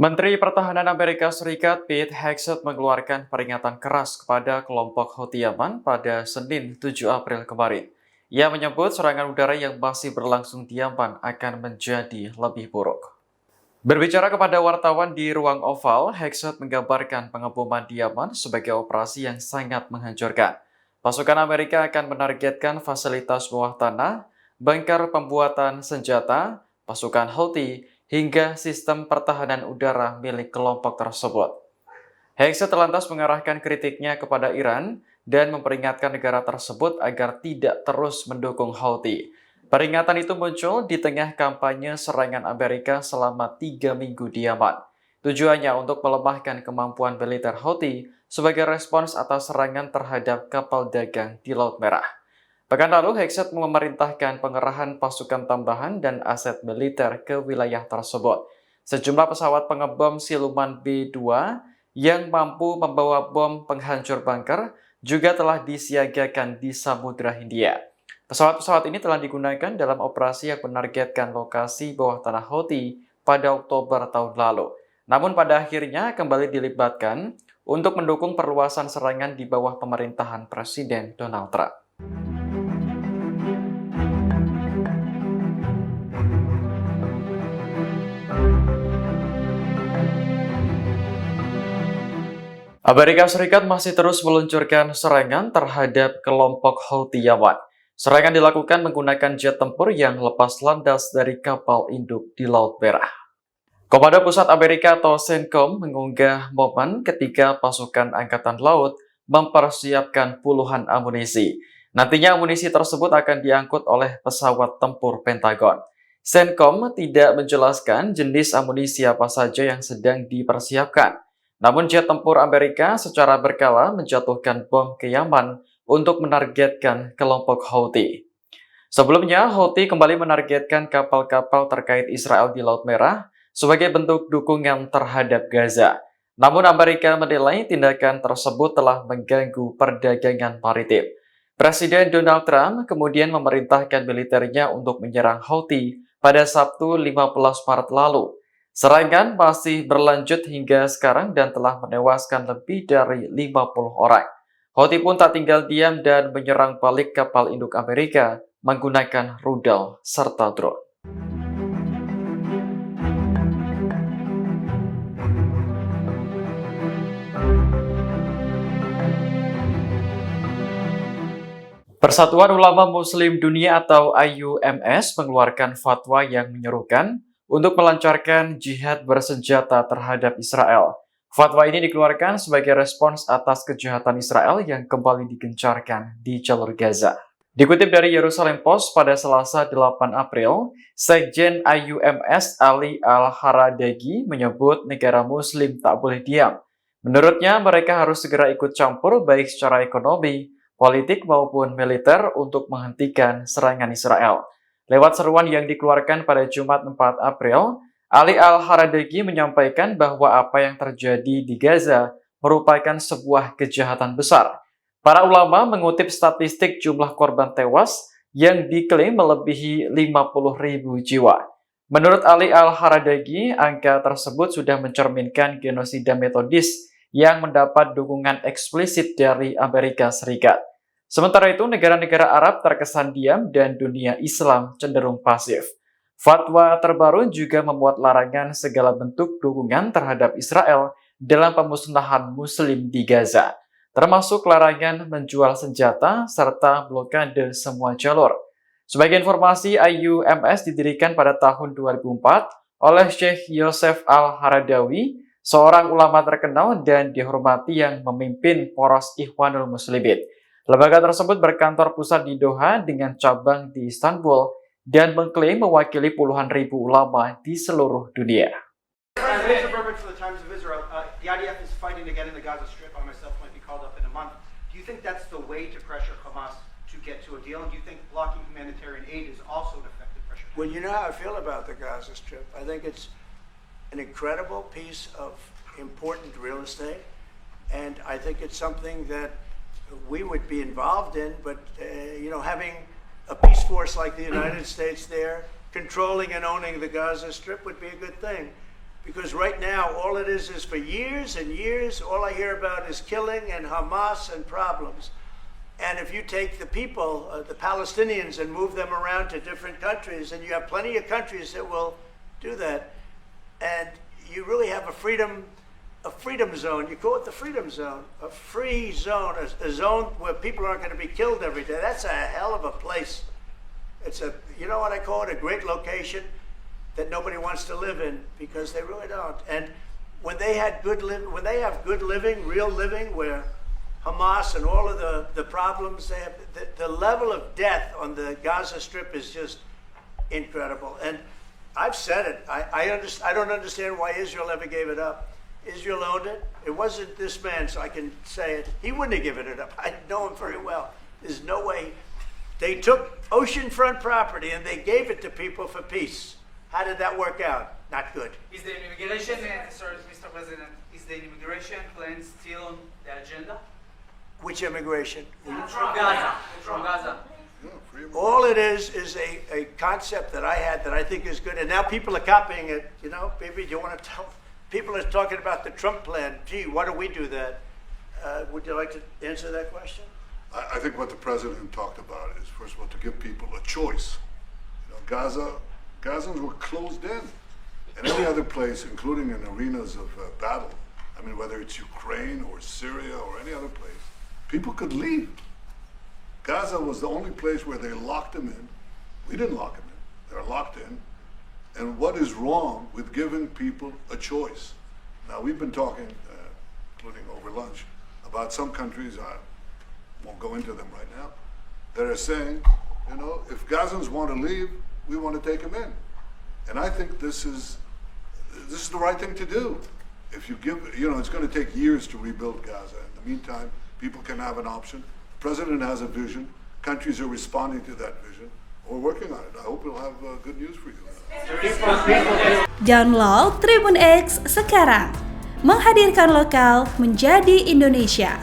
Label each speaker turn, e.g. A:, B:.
A: Menteri Pertahanan Amerika Serikat Pete Hegseth mengeluarkan peringatan keras kepada kelompok Houthi Yaman pada Senin 7 April kemarin. Ia menyebut serangan udara yang masih berlangsung di Yaman akan menjadi lebih buruk. Berbicara kepada wartawan di ruang oval, Hegseth menggambarkan pengeboman di Yaman sebagai operasi yang sangat menghancurkan. Pasukan Amerika akan menargetkan fasilitas bawah tanah, bengkel pembuatan senjata, pasukan Houthi, hingga sistem pertahanan udara milik kelompok tersebut. Hegseth lantas mengarahkan kritiknya kepada Iran dan memperingatkan negara tersebut agar tidak terus mendukung Houthi. Peringatan itu muncul di tengah kampanye serangan Amerika selama 3 minggu di Yaman. Tujuannya untuk melemahkan kemampuan militer Houthi sebagai respons atas serangan terhadap kapal dagang di Laut Merah. Pekan lalu, Hegseth memerintahkan pengerahan pasukan tambahan dan aset militer ke wilayah tersebut. Sejumlah pesawat pengebom siluman B-2 yang mampu membawa bom penghancur bunker juga telah disiagakan di Samudra Hindia. Pesawat-pesawat ini telah digunakan dalam operasi yang menargetkan lokasi bawah tanah Houthi pada Oktober tahun lalu. Namun pada akhirnya kembali dilibatkan untuk mendukung perluasan serangan di bawah pemerintahan Presiden Donald Trump. Amerika Serikat masih terus meluncurkan serangan terhadap kelompok Houthi Yaman. Serangan dilakukan menggunakan jet tempur yang lepas landas dari kapal induk di Laut Merah. Komando Pusat Amerika atau CENTCOM mengunggah momen ketika pasukan Angkatan Laut mempersiapkan puluhan amunisi. Nantinya amunisi tersebut akan diangkut oleh pesawat tempur Pentagon. CENTCOM tidak menjelaskan jenis amunisi apa saja yang sedang dipersiapkan. Namun jet tempur Amerika secara berkala menjatuhkan bom ke Yaman untuk menargetkan kelompok Houthi. Sebelumnya, Houthi kembali menargetkan kapal-kapal terkait Israel di Laut Merah sebagai bentuk dukungan terhadap Gaza. Namun Amerika menilai tindakan tersebut telah mengganggu perdagangan maritim. Presiden Donald Trump kemudian memerintahkan militernya untuk menyerang Houthi pada Sabtu 15 Maret lalu. Serangan masih berlanjut hingga sekarang dan telah menewaskan lebih dari 50 orang. Houthi pun tak tinggal diam dan menyerang balik kapal induk Amerika menggunakan rudal serta drone. Persatuan Ulama Muslim Dunia atau IUMS mengeluarkan fatwa yang menyerukan untuk melancarkan jihad bersenjata terhadap Israel. Fatwa ini dikeluarkan sebagai respons atas kejahatan Israel yang kembali digencarkan di jalur Gaza. Dikutip dari Yerusalem Post pada Selasa 8 April, Sekjen IUMS Ali Al-Haradagi menyebut negara Muslim tak boleh diam. Menurutnya, mereka harus segera ikut campur baik secara ekonomi, politik maupun militer untuk menghentikan serangan Israel. Lewat seruan yang dikeluarkan pada Jumat 4 April, Ali Al-Haradagi menyampaikan bahwa apa yang terjadi di Gaza merupakan sebuah kejahatan besar. Para ulama mengutip statistik jumlah korban tewas yang diklaim melebihi 50.000 jiwa. Menurut Ali Al-Haradagi, angka tersebut sudah mencerminkan genosida metodis yang mendapat dukungan eksplisit dari Amerika Serikat. Sementara itu, negara-negara Arab terkesan diam dan dunia Islam cenderung pasif. Fatwa terbaru juga memuat larangan segala bentuk dukungan terhadap Israel dalam pemusnahan Muslim di Gaza, termasuk larangan menjual senjata serta blokade semua jalur. Sebagai informasi, IUMS didirikan pada tahun 2004 oleh Syekh Yosef Al-Haradawi, seorang ulama terkenal dan dihormati yang memimpin poros Ikhwanul Muslimin. Lembaga tersebut berkantor pusat di Doha dengan cabang di Istanbul dan mengklaim mewakili puluhan ribu ulama di seluruh dunia.
B: Well, you know how I feel about the Gaza Strip. I think it's an incredible piece of important real estate, and I think it's something that we would be involved in, but having a peace force like the United States there, controlling and owning the Gaza Strip would be a good thing. Because right now, all it is for years and years, all I hear about is killing and Hamas and problems. And if you take the people, the Palestinians, and move them around to different countries, and you have plenty of countries that will do that, and you really have a freedom zone. You call it the freedom zone, a free zone, a zone where people aren't going to be killed every day. That's a hell of a place. It's you know what I call it, a great location that nobody wants to live in, because they really don't. And when they have good living, real living, where Hamas and all of the problems they have, the level of death on the Gaza Strip is just incredible. And I've said it. I don't understand why Israel ever gave it up. Israel owned it. It wasn't this man, so I can say it. He wouldn't have given it up. I know him very well. There's no way. They took oceanfront property and they gave it to people for peace. How did that work out? Not good.
C: Is the immigration, sorry, Mr. President, is the immigration plan still on the agenda?
B: Which immigration?
C: From Gaza. From Gaza.
B: All it is a concept that I had that I think is good, and now people are copying it. You know, maybe you want to tell. People are talking about the Trump plan. Gee, why don't we do that? Would you like to answer that question?
D: I think what the president talked about is, first of all, to give people a choice. You know, Gazans were closed in, and any other place, including in arenas of battle. I mean, whether it's Ukraine or Syria or any other place, people could leave. Gaza was the only place where they locked them in. We didn't lock them in. They're locked in. And what is wrong with giving people a choice? Now, we've been talking, including over lunch, about some countries, I won't go into them right now, that are saying, you know, if Gazans want to leave, we want to take them in. And I think this is the right thing to do. If you give, you know, it's going to take years to rebuild Gaza. In the meantime, people can have an option. The president has a vision. Countries are responding to that vision. We're working on it. I hope we'll have good news for you.
E: Download Tribun X sekarang. Menghadirkan lokal menjadi Indonesia.